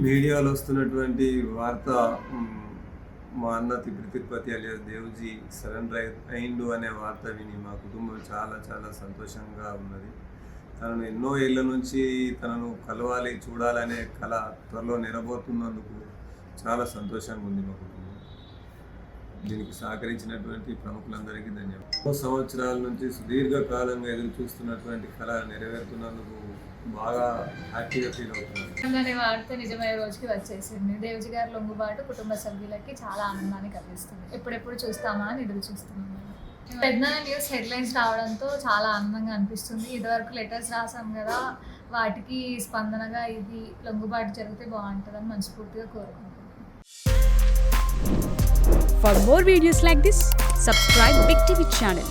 మీడియాలో వస్తున్నటువంటి వార్త హ్మ్, మా అన్న తిరుపతి అలియాస్ దేవుజీ సరెండర్ అయిండు అనే వార్త విని మా కుటుంబం చాలా చాలా సంతోషంగా ఉన్నది. తనను ఎన్నో ఏళ్ళ నుంచి తనను కలవాలి, చూడాలనే కల త్వరలో నెరవేరుతున్నందుకు చాలా సంతోషంగా ఉంది మా కుటుంబం. దీనికి సహకరించినటువంటి ప్రముఖులందరికీ ధన్యవాదాలు. ఎన్నో సంవత్సరాల నుంచి సుదీర్ఘకాలంగా ఎదురు చూస్తున్నటువంటి కళ నెరవేరుతున్నందుకు బాగా హ్యాపీగా ఫీల్ అవుతున్నాను. అనే వార్త నిజమయ్యే రోజుకి వచ్చేసింది. దేవజీ గారి లొంగుబాటు కుటుంబ సభ్యులకి చాలా ఆనందాన్ని కలిగిస్తుంది. ఎప్పుడెప్పుడు చూస్తామా అని ఎదురు చూస్తున్నాం. పెద్దన న్యూస్ హెడ్లైన్స్ రావడంతో చాలా ఆనందంగా అనిపిస్తుంది. ఇదివరకు లెటర్స్ రాసాం కదా, వాటికి స్పందనగా ఇది లొంగుబాటు జరిగితే బాగుంటుందని మనస్ఫూర్తిగా కోరుకుంటున్నాను. For more videos like this, subscribe Big TV channel.